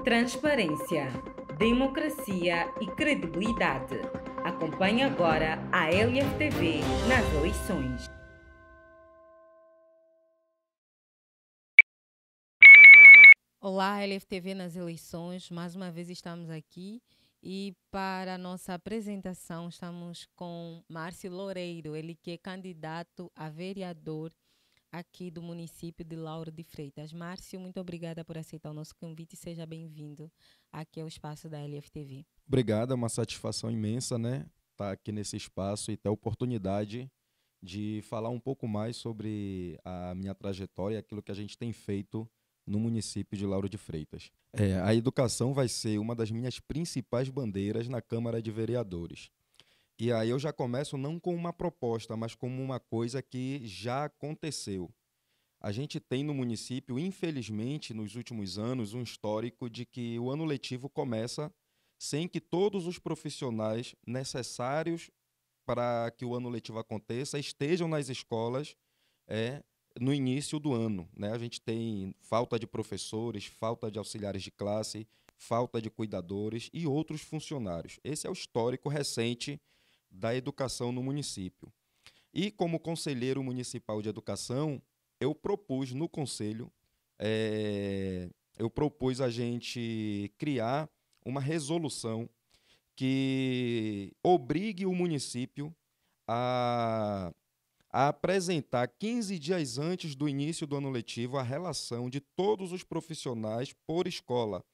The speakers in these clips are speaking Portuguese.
Transparência, democracia e credibilidade. Acompanhe agora a LFTV nas eleições. Olá, LFTV nas eleições. Mais uma vez estamos aqui e para a nossa apresentação estamos com Márcio Loureiro, ele que é candidato a vereador aqui do município de Lauro de Freitas. Márcio, muito obrigada por aceitar o nosso convite e seja bem-vindo aqui ao espaço da LFTV. Obrigado, é uma satisfação imensa, né, estar aqui nesse espaço e ter a oportunidade de falar um pouco mais sobre a minha trajetória e aquilo que a gente tem feito no município de Lauro de Freitas. A educação vai ser uma das minhas principais bandeiras na Câmara de Vereadores. E aí eu já começo não com uma proposta, mas como uma coisa que já aconteceu. A gente tem no município, infelizmente, nos últimos anos, um histórico de que o ano letivo começa sem que todos os profissionais necessários para que o ano letivo aconteça estejam nas escolas é, no início do ano, né? A gente tem falta de professores, falta de auxiliares de classe, falta de cuidadores e outros funcionários. Esse é o histórico recente da educação no município. E como conselheiro municipal de educação, eu propus no conselho, eh, eu propus a gente criar uma resolução que obrigue o município a, a apresentar 15 dias antes do início do ano letivo a relação de todos os profissionais por escola.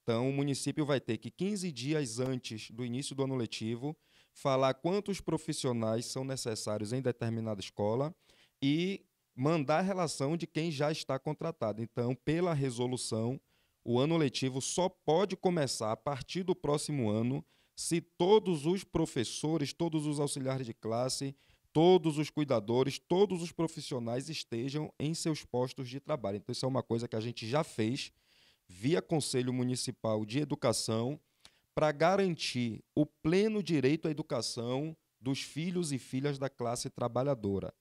Então, o município vai ter que 15 dias antes do início do ano letivo falar quantos profissionais são necessários em determinada escola e mandar a relação de quem já está contratado. Então, pela resolução, o ano letivo só pode começar a partir do próximo ano se todos os professores, todos os auxiliares de classe, todos os cuidadores, todos os profissionais estejam em seus postos de trabalho. Então, isso é uma coisa que a gente já fez via Conselho Municipal de Educação para garantir o pleno direito à educação dos filhos e filhas da classe trabalhadora.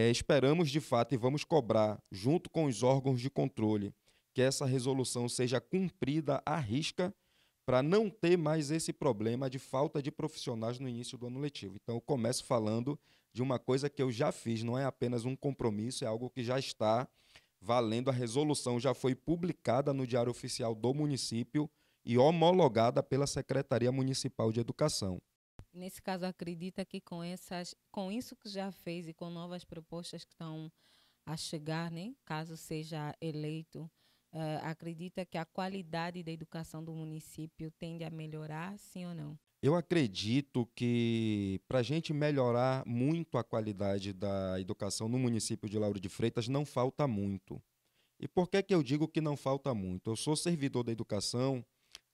Esperamos, de fato, e vamos cobrar, junto com os órgãos de controle, que essa resolução seja cumprida à risca para não ter mais esse problema de falta de profissionais no início do ano letivo. Então, eu começo falando de uma coisa que eu já fiz, não é apenas um compromisso, é algo que já está valendo. A resolução já foi publicada no Diário Oficial do município e homologada pela Secretaria Municipal de Educação. Nesse caso, acredita que com isso que já fez e com novas propostas que estão a chegar, né, caso seja eleito, acredita que a qualidade da educação do município tende a melhorar, sim ou não? Eu acredito que para a gente melhorar muito a qualidade da educação no município de Lauro de Freitas, não falta muito. E por que que eu digo que não falta muito? Eu sou servidor da educação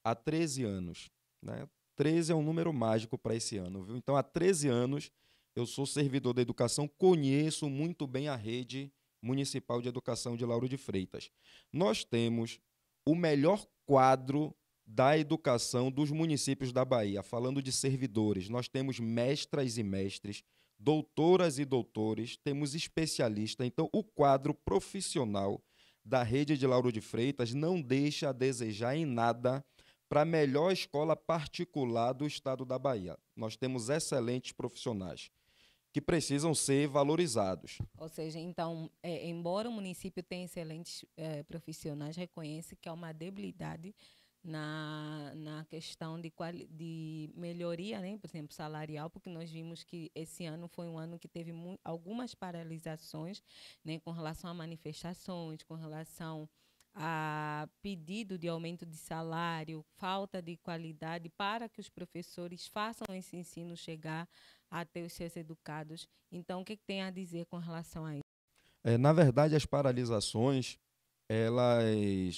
há 13 anos, né? 13 é um número mágico para esse ano, viu? Então, há 13 anos eu sou servidor da educação, conheço muito bem a rede municipal de educação de Lauro de Freitas. Nós temos o melhor quadro da educação dos municípios da Bahia, falando de servidores. Nós temos mestras e mestres, doutoras e doutores, temos especialistas. Então, o quadro profissional da rede de Lauro de Freitas não deixa a desejar em nada para a melhor escola particular do estado da Bahia. Nós temos excelentes profissionais que precisam ser valorizados. Ou seja, então, embora o município tenha excelentes profissionais, reconhece que há uma debilidade na questão de melhoria, né? Por exemplo, salarial, porque nós vimos que esse ano foi um ano que teve algumas paralisações, né, com relação a manifestações, com relação a pedido de aumento de salário, falta de qualidade para que os professores façam esse ensino chegar até os seus educados. Então, o que tem a dizer com relação a isso? Na verdade, as paralisações,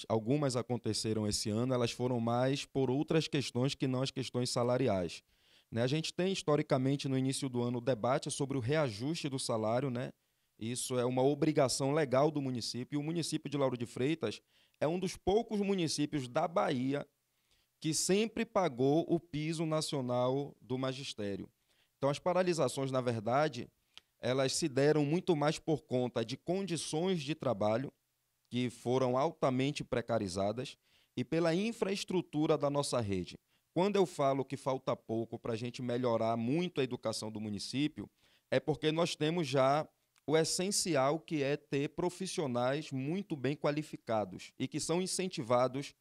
algumas aconteceram esse ano, elas foram mais por outras questões que não as questões salariais. Né? A gente tem, historicamente, no início do ano, o debate sobre o reajuste do salário, né? Isso é uma obrigação legal do município, e o município de Lauro de Freitas é um dos poucos municípios da Bahia que sempre pagou o piso nacional do magistério. Então, as paralisações, na verdade, elas se deram muito mais por conta de condições de trabalho que foram altamente precarizadas e pela infraestrutura da nossa rede. Quando eu falo que falta pouco para a gente melhorar muito a educação do município, é porque nós temos já o essencial, que é ter profissionais muito bem qualificados e que são incentivados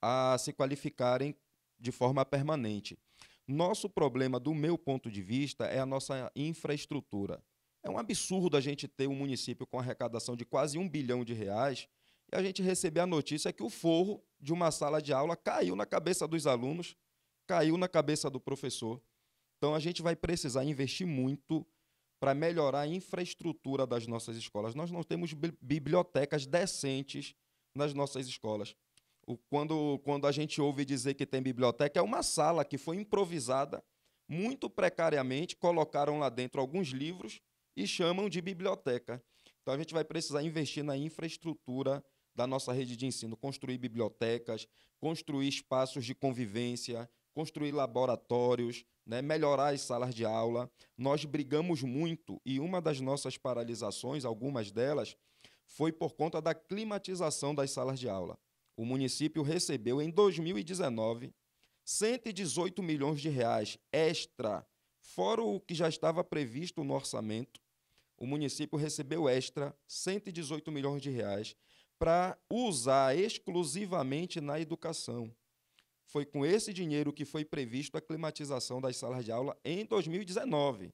a se qualificarem de forma permanente. Nosso problema, do meu ponto de vista, é a nossa infraestrutura. É um absurdo a gente ter um município com arrecadação de quase R$ 1 bilhão e a gente receber a notícia que o forro de uma sala de aula caiu na cabeça dos alunos, caiu na cabeça do professor. Então, a gente vai precisar investir muito para melhorar a infraestrutura das nossas escolas. Nós não temos bibliotecas decentes nas nossas escolas. Quando a gente ouve dizer que tem biblioteca, é uma sala que foi improvisada, muito precariamente, colocaram lá dentro alguns livros e chamam de biblioteca. Então, a gente vai precisar investir na infraestrutura da nossa rede de ensino, construir bibliotecas, construir espaços de convivência, construir laboratórios, né, melhorar as salas de aula. Nós brigamos muito e uma das nossas paralisações, algumas delas, foi por conta da climatização das salas de aula. O município recebeu, em 2019, R$ 118 milhões extra, fora o que já estava previsto no orçamento. O município recebeu extra R$ 118 milhões para usar exclusivamente na educação. Foi com esse dinheiro que foi previsto a climatização das salas de aula em 2019.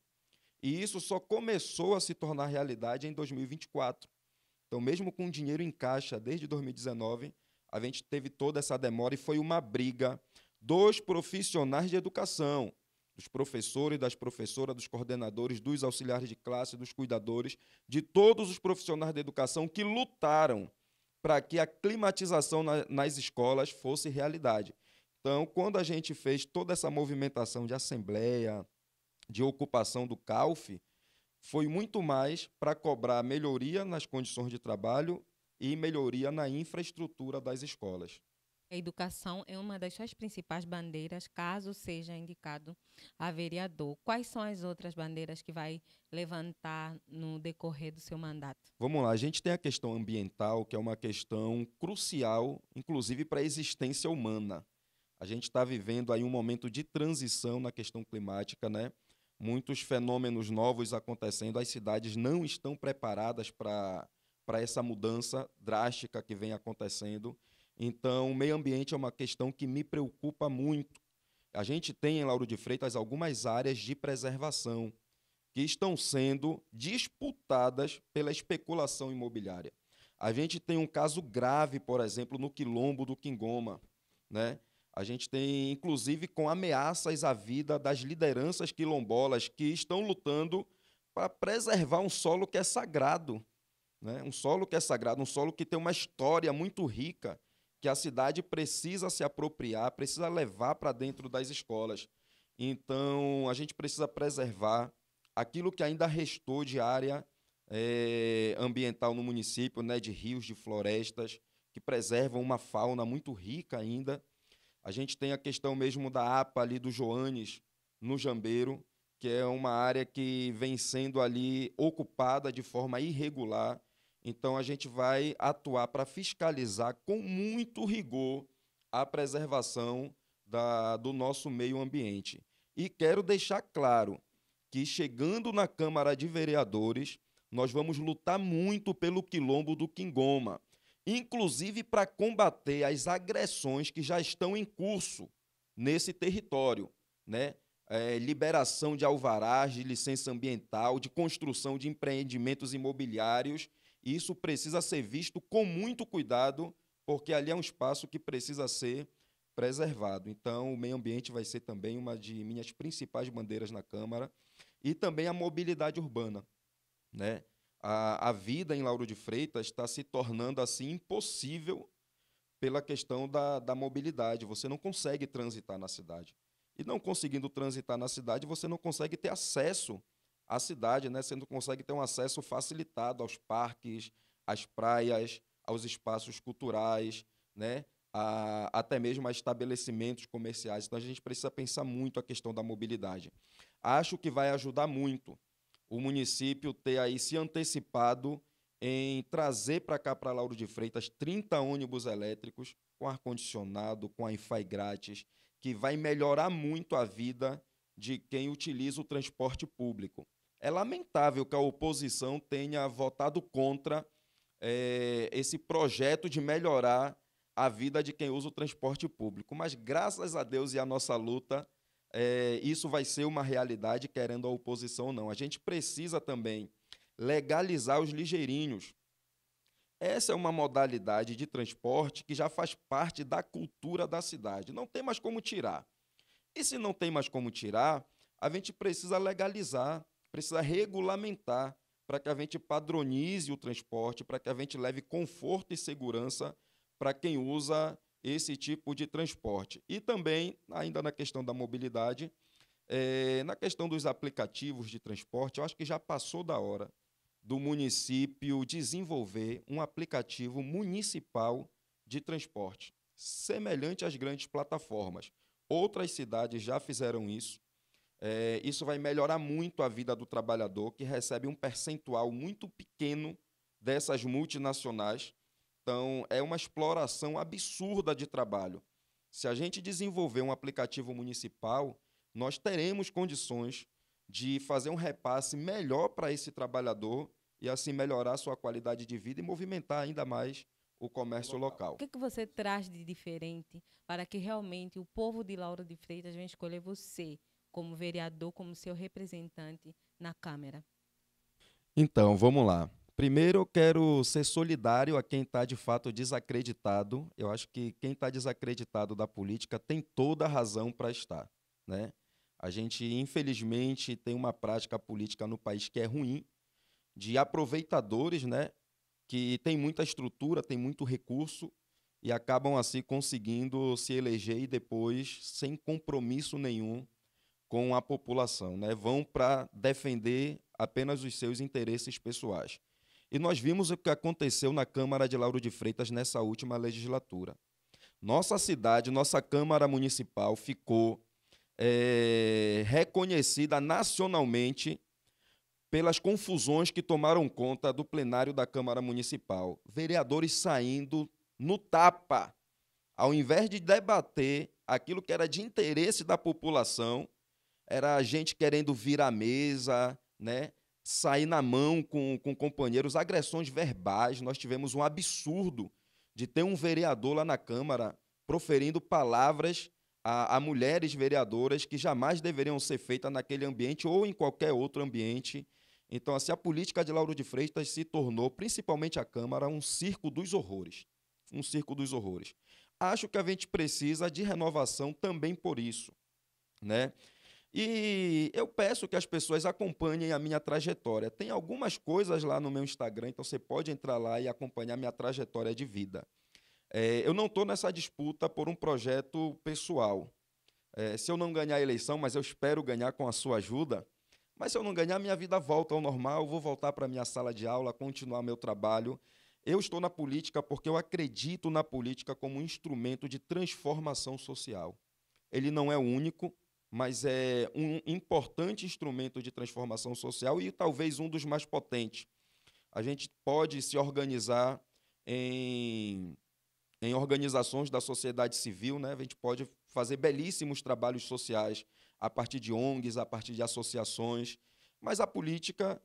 E isso só começou a se tornar realidade em 2024. Então, mesmo com dinheiro em caixa desde 2019, a gente teve toda essa demora e foi uma briga dos profissionais de educação, dos professores, das professoras, dos coordenadores, dos auxiliares de classe, dos cuidadores, de todos os profissionais de educação que lutaram para que a climatização nas escolas fosse realidade. Então, quando a gente fez toda essa movimentação de assembleia, de ocupação do CAUF, foi muito mais para cobrar melhoria nas condições de trabalho e melhoria na infraestrutura das escolas. A educação é uma das suas principais bandeiras, caso seja indicado a vereador. Quais são as outras bandeiras que vai levantar no decorrer do seu mandato? Vamos lá, a gente tem a questão ambiental, que é uma questão crucial, inclusive para a existência humana. A gente está vivendo aí um momento de transição na questão climática, né? Muitos fenômenos novos acontecendo, as cidades não estão preparadas para essa mudança drástica que vem acontecendo. Então, o meio ambiente é uma questão que me preocupa muito. A gente tem em Lauro de Freitas algumas áreas de preservação que estão sendo disputadas pela especulação imobiliária. A gente tem um caso grave, por exemplo, no Quilombo do Quingoma, né? A gente tem, inclusive, com ameaças à vida das lideranças quilombolas que estão lutando para preservar um solo que é sagrado, né? Um solo que é sagrado, um solo que tem uma história muito rica, que a cidade precisa se apropriar, precisa levar para dentro das escolas. Então, a gente precisa preservar aquilo que ainda restou de área ambiental no município, né, de rios, de florestas, que preservam uma fauna muito rica ainda. A gente tem a questão mesmo da APA ali do Joanes, no Jambeiro, que é uma área que vem sendo ali ocupada de forma irregular. Então, a gente vai atuar para fiscalizar com muito rigor a preservação do nosso meio ambiente. E quero deixar claro que, chegando na Câmara de Vereadores, nós vamos lutar muito pelo Quilombo do Quingoma, inclusive para combater as agressões que já estão em curso nesse território, né? Liberação de alvarás, de licença ambiental, de construção de empreendimentos imobiliários. Isso precisa ser visto com muito cuidado, porque ali é um espaço que precisa ser preservado. Então, o meio ambiente vai ser também uma de minhas principais bandeiras na Câmara, e também a mobilidade urbana, né? A vida em Lauro de Freitas está se tornando assim impossível pela questão da mobilidade. Você não consegue transitar na cidade. E não conseguindo transitar na cidade, você não consegue ter acesso à cidade, né? Você não consegue ter um acesso facilitado aos parques, às praias, aos espaços culturais, né? Até mesmo a estabelecimentos comerciais. Então, a gente precisa pensar muito a questão da mobilidade. Acho que vai ajudar muito o município ter aí se antecipado em trazer para cá, para Lauro de Freitas, 30 ônibus elétricos com ar-condicionado, com Wi-Fi grátis, que vai melhorar muito a vida de quem utiliza o transporte público. É lamentável que a oposição tenha votado contra esse projeto de melhorar a vida de quem usa o transporte público, mas graças a Deus e a nossa luta, isso vai ser uma realidade, querendo a oposição ou não. A gente precisa também legalizar os ligeirinhos. Essa é uma modalidade de transporte que já faz parte da cultura da cidade. Não tem mais como tirar. E se não tem mais como tirar, a gente precisa legalizar, precisa regulamentar para que a gente padronize o transporte, para que a gente leve conforto e segurança para quem usa esse tipo de transporte. E também, ainda na questão da mobilidade, na questão dos aplicativos de transporte, eu acho que já passou da hora do município desenvolver um aplicativo municipal de transporte, semelhante às grandes plataformas. Outras cidades já fizeram isso. Isso vai melhorar muito a vida do trabalhador, que recebe um percentual muito pequeno dessas multinacionais. Então, é uma exploração absurda de trabalho. Se a gente desenvolver um aplicativo municipal, nós teremos condições de fazer um repasse melhor para esse trabalhador e assim melhorar a sua qualidade de vida e movimentar ainda mais o comércio local. O que você traz de diferente para que realmente o povo de Lauro de Freitas venha escolher você como vereador, como seu representante na Câmara? Então, vamos lá. Primeiro, eu quero ser solidário a quem está, de fato, desacreditado. Eu acho que quem está desacreditado da política tem toda a razão para estar, né? A gente, infelizmente, tem uma prática política no país que é ruim, de aproveitadores, né, que tem muita estrutura, tem muito recurso e acabam assim conseguindo se eleger e depois sem compromisso nenhum com a população, né? Vão para defender apenas os seus interesses pessoais. E nós vimos o que aconteceu na Câmara de Lauro de Freitas nessa última legislatura. Nossa cidade, nossa Câmara Municipal ficou reconhecida nacionalmente pelas confusões que tomaram conta do plenário da Câmara Municipal. Vereadores saindo no tapa. Ao invés de debater aquilo que era de interesse da população, era a gente querendo vir à mesa, né? Sair na mão com companheiros, agressões verbais. Nós tivemos um absurdo de ter um vereador lá na Câmara proferindo palavras a mulheres vereadoras que jamais deveriam ser feitas naquele ambiente ou em qualquer outro ambiente. Então, assim, a política de Lauro de Freitas se tornou, principalmente a Câmara, um circo dos horrores. Um circo dos horrores. Acho que a gente precisa de renovação também por isso, né? E eu peço que as pessoas acompanhem a minha trajetória. Tem algumas coisas lá no meu Instagram, então você pode entrar lá e acompanhar minha trajetória de vida. Eu não estou nessa disputa por um projeto pessoal. Se eu não ganhar a eleição, mas eu espero ganhar com a sua ajuda, mas se eu não ganhar, minha vida volta ao normal, eu vou voltar para a minha sala de aula, continuar meu trabalho. Eu estou na política porque eu acredito na política como um instrumento de transformação social. Ele não é o único, mas é um importante instrumento de transformação social e talvez um dos mais potentes. A gente pode se organizar em organizações da sociedade civil, né? A gente pode fazer belíssimos trabalhos sociais a partir de ONGs, a partir de associações, mas a política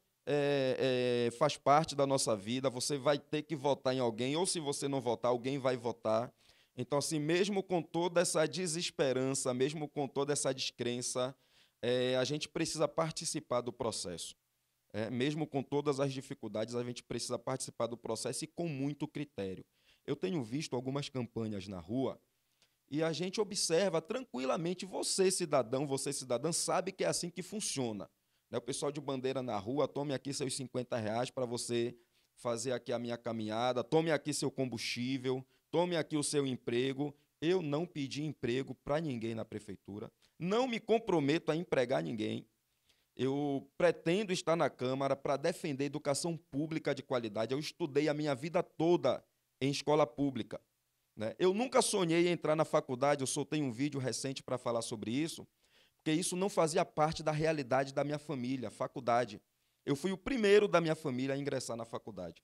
faz parte da nossa vida, você vai ter que votar em alguém, ou se você não votar, alguém vai votar. Então, assim, mesmo com toda essa desesperança, mesmo com toda essa descrença, a gente precisa participar do processo. Mesmo com todas as dificuldades, a gente precisa participar do processo e com muito critério. Eu tenho visto algumas campanhas na rua e a gente observa tranquilamente, você cidadã, sabe que é assim que funciona. O pessoal de bandeira na rua, tome aqui seus R$50 para você fazer aqui a minha caminhada, tome aqui seu combustível, tome aqui o seu emprego. Eu não pedi emprego para ninguém na prefeitura, não me comprometo a empregar ninguém. Eu pretendo estar na Câmara para defender educação pública de qualidade. Eu estudei a minha vida toda em escola pública, né? Eu nunca sonhei em entrar na faculdade, eu soltei um vídeo recente para falar sobre isso, porque isso não fazia parte da realidade da minha família, faculdade. Eu fui o primeiro da minha família a ingressar na faculdade.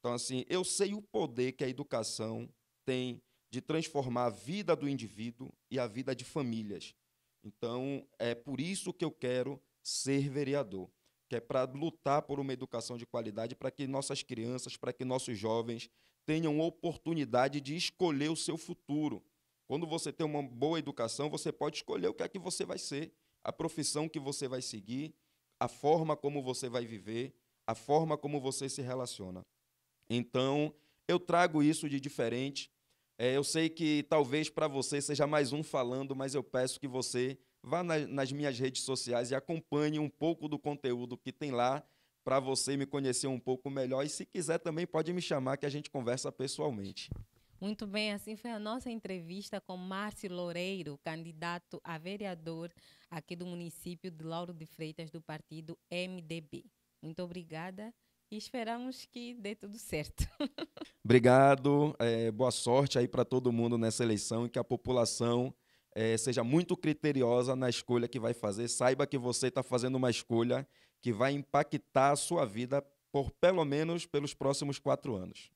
Então, assim, eu sei o poder que a educação tem de transformar a vida do indivíduo e a vida de famílias. Então, é por isso que eu quero ser vereador, que é para lutar por uma educação de qualidade, para que nossas crianças, para que nossos jovens tenham oportunidade de escolher o seu futuro. Quando você tem uma boa educação, você pode escolher o que é que você vai ser, a profissão que você vai seguir, a forma como você vai viver, a forma como você se relaciona. Então, eu trago isso de diferente. Eu sei que talvez para você seja mais um falando, mas eu peço que você vá nas minhas redes sociais e acompanhe um pouco do conteúdo que tem lá para você me conhecer um pouco melhor. E se quiser também pode me chamar que a gente conversa pessoalmente. Muito bem, assim foi a nossa entrevista com Márcio Loureiro, candidato a vereador aqui do município de Lauro de Freitas, do partido MDB. Muito obrigada e esperamos que dê tudo certo. Obrigado, boa sorte aí para todo mundo nessa eleição e que a população seja muito criteriosa na escolha que vai fazer. Saiba que você está fazendo uma escolha que vai impactar a sua vida por pelo menos pelos próximos 4 anos.